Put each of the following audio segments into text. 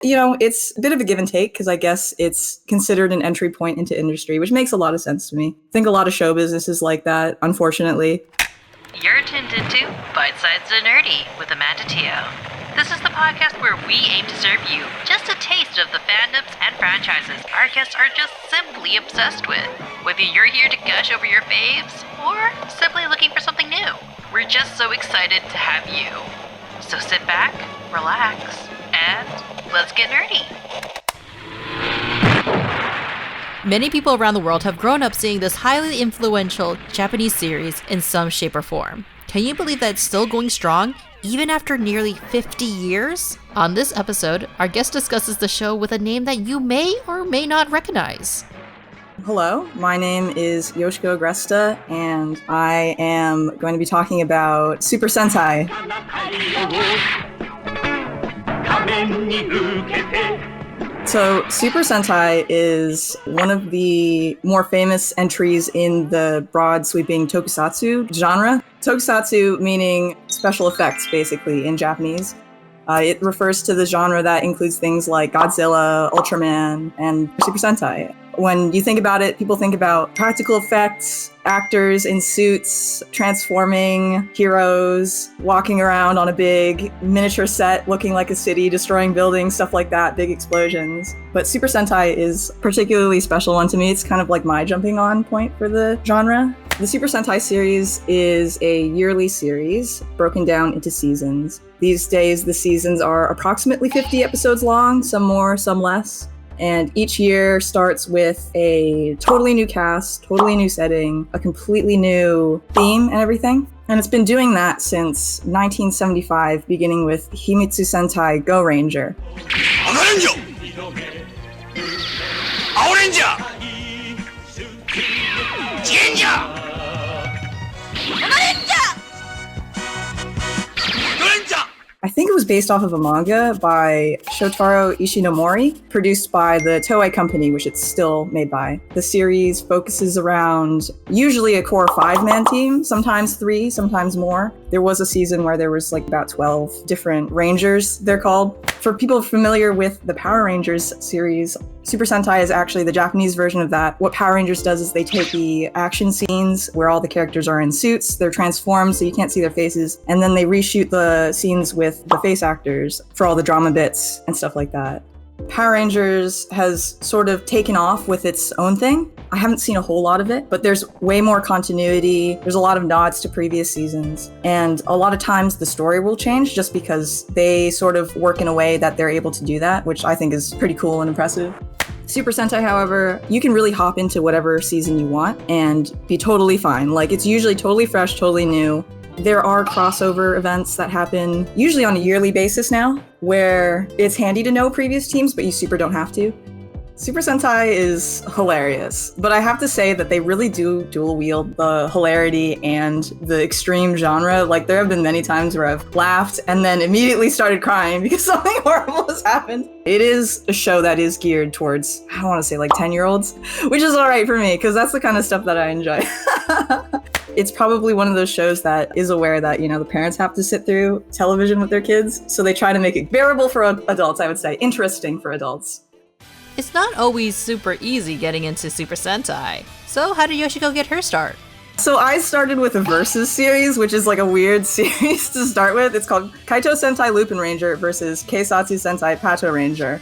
It's a bit of a give and take because I guess it's considered an entry point into industry, which makes a lot of sense to me. I think a lot of show business is like that, unfortunately. You're tuned into Bite Sides of Nerdy with Amanda Teo. This is the podcast where we aim to serve you just a taste of the fandoms and franchises our guests are just simply obsessed with. Whether you're here to gush over your faves or simply looking for something new, we're just so excited to have you. So sit back, relax, and let's get nerdy. Many people around the world have grown up seeing this highly influential Japanese series in some shape or form. Can you believe that it's still going strong, even after nearly 50 years? On this episode, our guest discusses the show with a name that you may or may not recognize. Hello, my name is Yoshiko Agresta, and I am going to be talking about Super Sentai. So, Super Sentai is one of the more famous entries in the broad sweeping tokusatsu genre. Tokusatsu meaning special effects, basically, in Japanese. It refers to the genre that includes things like Godzilla, Ultraman, and Super Sentai. When you think about it, people think about practical effects, actors in suits, transforming heroes, walking around on a big miniature set looking like a city, destroying buildings, stuff like that, big explosions. But Super Sentai is a particularly special one to me. It's kind of like my jumping on point for the genre. The Super Sentai series is a yearly series broken down into seasons. These days, the seasons are approximately 50 episodes long, some more, some less. And each year starts with a totally new cast, totally new setting, a completely new theme and everything. And it's been doing that since 1975, beginning with Himitsu Sentai Go Ranger. I think it was based off of a manga by Shotaro Ishinomori, produced by the Toei Company, which it's still made by. The series focuses around usually a core 5-man team, sometimes 3, sometimes more. There was a season where there was like about 12 different Rangers, they're called. For people familiar with the Power Rangers series, Super Sentai is actually the Japanese version of that. What Power Rangers does is they take the action scenes where all the characters are in suits, they're transformed so you can't see their faces, and then they reshoot the scenes with the face actors for all the drama bits and stuff like that. Power Rangers has sort of taken off with its own thing. I haven't seen a whole lot of it, but there's way more continuity. There's a lot of nods to previous seasons. And a lot of times the story will change just because they sort of work in a way that they're able to do that, which I think is pretty cool and impressive. Super Sentai, however, you can really hop into whatever season you want and be totally fine. Like, it's usually totally fresh, totally new. There are crossover events that happen usually on a yearly basis now, where it's handy to know previous teams, but you super don't have to. Super Sentai is hilarious, but I have to say that they really do dual wield the hilarity and the extreme genre. Like, there have been many times where I've laughed and then immediately started crying because something horrible has happened. It is a show that is geared towards, I don't want to say like 10-year-olds, which is all right for me because that's the kind of stuff that I enjoy. It's probably one of those shows that is aware that, the parents have to sit through television with their kids, so they try to make it bearable for adults, I would say, interesting for adults. It's not always super easy getting into Super Sentai. So how did Yoshiko get her start? So I started with a Versus series, which is like a weird series to start with. It's called Kaito Sentai Lupin Ranger versus Keisatsu Sentai Pato Ranger.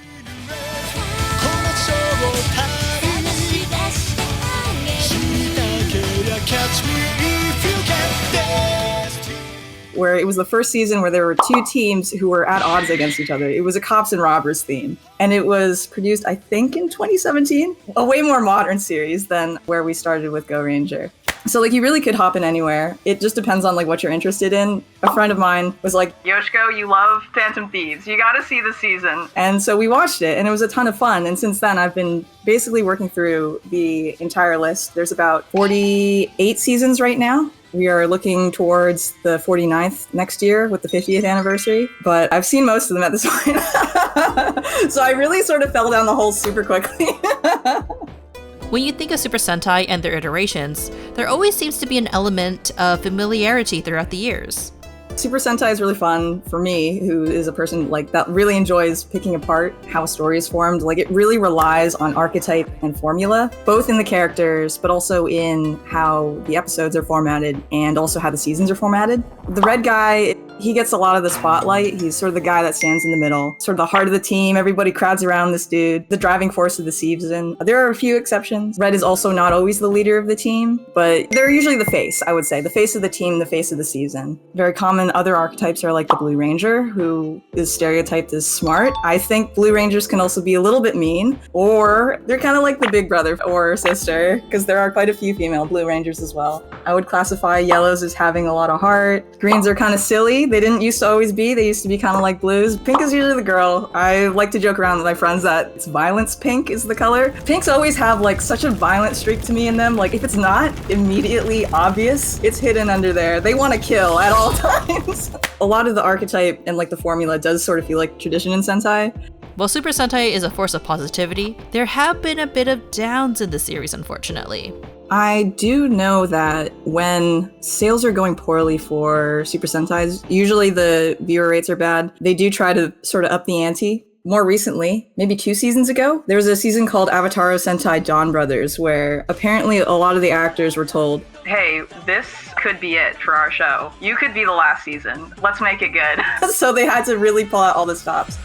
Where it was the first season where there were 2 teams who were at odds against each other. It was a cops and robbers theme. And it was produced, I think, in 2017. A way more modern series than where we started with Go Ranger. So, you really could hop in anywhere. It just depends on, what you're interested in. A friend of mine was like, Yoshiko, you love Phantom Thieves. You gotta see the season. And so we watched it, and it was a ton of fun. And since then, I've been basically working through the entire list. There's about 48 seasons right now. We are looking towards the 49th next year with the 50th anniversary, but I've seen most of them at this point. So I really sort of fell down the hole super quickly. When you think of Super Sentai and their iterations, there always seems to be an element of familiarity throughout the years. Super Sentai is really fun for me, who is a person like that really enjoys picking apart how a story is formed. Like it really relies on archetype and formula, both in the characters, but also in how the episodes are formatted and also how the seasons are formatted. The red guy, he gets a lot of the spotlight. He's sort of the guy that stands in the middle, sort of the heart of the team. Everybody crowds around this dude, the driving force of the season. There are a few exceptions. Red is also not always the leader of the team, but they're usually the face, I would say. The face of the team, the face of the season. Very common other archetypes are like the Blue Ranger, who is stereotyped as smart. I think Blue Rangers can also be a little bit mean, or they're kind of like the big brother or sister, because there are quite a few female Blue Rangers as well. I would classify yellows as having a lot of heart. Greens are kind of silly. They didn't used to always be. They used to be kind of like blues. Pink is usually the girl. I like to joke around with my friends that it's violence pink is the color. Pinks always have like such a violent streak to me in them. Like if it's not immediately obvious, it's hidden under there. They want to kill at all times. A lot of the archetype and like the formula does sort of feel like tradition in Sentai. While Super Sentai is a force of positivity, there have been a bit of downs in the series, unfortunately. I do know that when sales are going poorly for Super Sentais, usually the viewer rates are bad. They do try to sort of up the ante. More recently, maybe 2 seasons ago, there was a season called Avatar Sentai Dawn Brothers, where apparently a lot of the actors were told, hey, this could be it for our show. You could be the last season. Let's make it good. So they had to really pull out all the stops.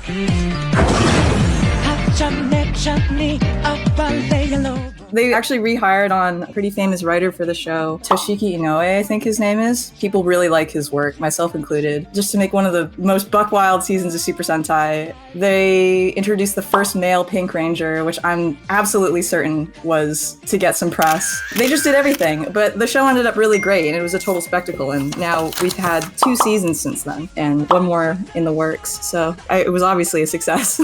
They actually rehired on a pretty famous writer for the show, Toshiki Inoue, I think his name is. People really like his work, myself included. Just to make one of the most buck-wild seasons of Super Sentai, they introduced the first male Pink Ranger, which I'm absolutely certain was to get some press. They just did everything, but the show ended up really great, and it was a total spectacle, and now we've had 2 seasons since then, and 1 more in the works, so it was obviously a success.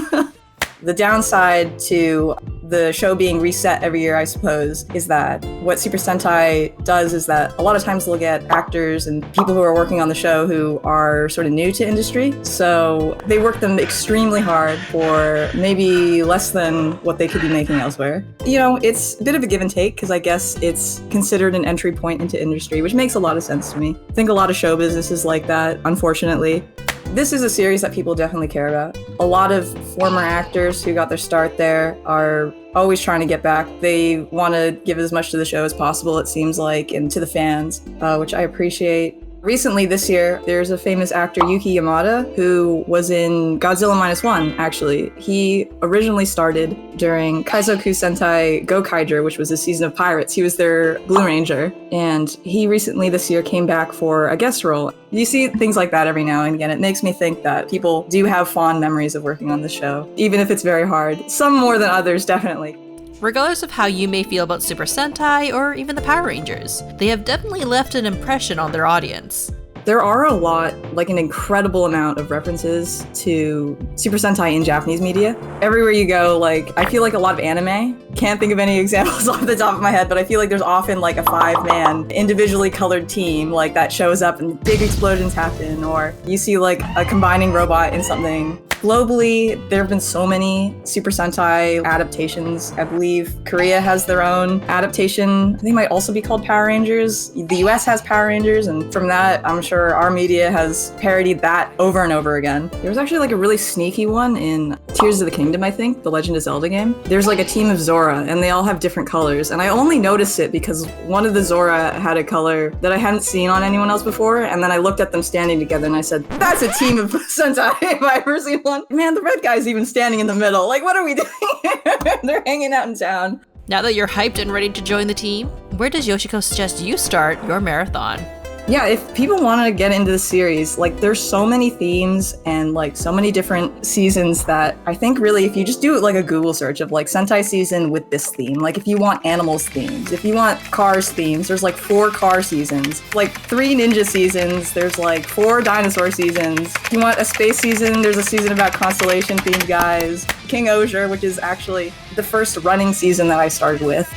The downside to the show being reset every year, I suppose, is that what Super Sentai does is that a lot of times they'll get actors and people who are working on the show who are sort of new to industry. So they work them extremely hard for maybe less than what they could be making elsewhere. You know, it's a bit of a give and take because I guess it's considered an entry point into industry, which makes a lot of sense to me. I think a lot of show business is like that, unfortunately. This is a series that people definitely care about. A lot of former actors who got their start there are always trying to get back. They want to give as much to the show as possible, it seems like, and to the fans, which I appreciate. Recently this year, there's a famous actor, Yuki Yamada, who was in Godzilla -1, actually. He originally started during Kaizoku Sentai Gokaiger, which was a season of Pirates. He was their Blue Ranger, and he recently this year came back for a guest role. You see things like that every now and again. It makes me think that people do have fond memories of working on the show, even if it's very hard. Some more than others, definitely. Regardless of how you may feel about Super Sentai or even the Power Rangers, they have definitely left an impression on their audience. There are a lot, like an incredible amount of references to Super Sentai in Japanese media. Everywhere you go, like, I feel like a lot of anime. Can't think of any examples off the top of my head, but I feel like there's often like a 5-man individually colored team like that shows up and big explosions happen, or you see like a combining robot in something. Globally, there have been so many Super Sentai adaptations. I believe Korea has their own adaptation. They might also be called Power Rangers. The US has Power Rangers, and from that, I'm sure our media has parodied that over and over again. There was actually like a really sneaky one in Tears of the Kingdom, I think, the Legend of Zelda game. There's like a team of Zora, and they all have different colors, and I only noticed it because one of the Zora had a color that I hadn't seen on anyone else before, and then I looked at them standing together, and I said, that's a team of Sentai if I ever seen one. Man, the red guy's even standing in the middle. Like, what are we doing here? They're hanging out in town. Now that you're hyped and ready to join the team, where does Yoshiko suggest you start your marathon? Yeah, if people want to get into the series, like there's so many themes and like so many different seasons that I think really if you just do it like a Google search of like Sentai season with this theme, like if you want animals themes, if you want cars themes, there's like 4 car seasons, like 3 ninja seasons, there's like 4 dinosaur seasons. If you want a space season, there's a season about constellation themed guys. King Osier, which is actually the first running season that I started with.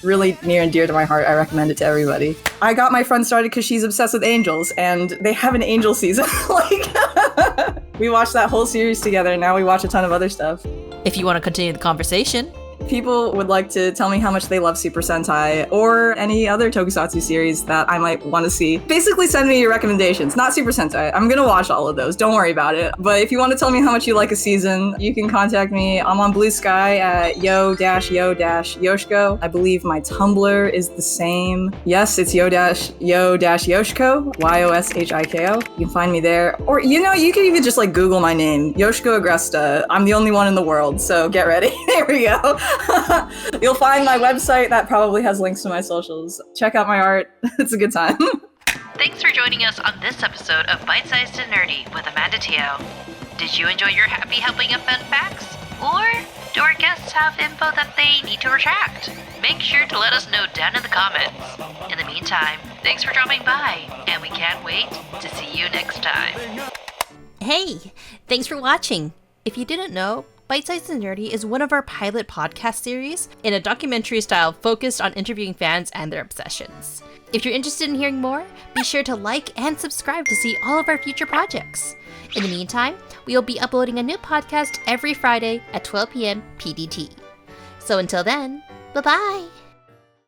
Really near and dear to my heart. I recommend it to everybody. I got my friend started because she's obsessed with angels, and they have an angel season. Like, we watched that whole series together, and now we watch a ton of other stuff. If you want to continue the conversation, people would like to tell me how much they love Super Sentai or any other tokusatsu series that I might want to see, basically send me your recommendations. Not Super Sentai. I'm gonna watch all of those. Don't worry about it. But if you want to tell me how much you like a season, you can contact me. I'm on Blue Sky at yo-yo-yoshiko. I believe my Tumblr is the same. Yes, it's yo-yoshiko, Yoshiko. You can find me there. Or, you can even just like Google my name, Yoshiko Agresta. I'm the only one in the world, so get ready. There we go. You'll find my website that probably has links to my socials. Check out my art. It's a good time. Thanks for joining us on this episode of Bite-Sized and Nerdy with Amanda Teo. Did you enjoy your happy helping of fun facts? Or do our guests have info that they need to retract? Make sure to let us know down in the comments. In the meantime, thanks for dropping by, and we can't wait to see you next time. Hey, thanks for watching. If you didn't know, Bite-Sized and Nerdy is one of our pilot podcast series in a documentary style focused on interviewing fans and their obsessions. If you're interested in hearing more, be sure to like and subscribe to see all of our future projects. In the meantime, we will be uploading a new podcast every Friday at 12 p.m. PDT. So until then, bye-bye!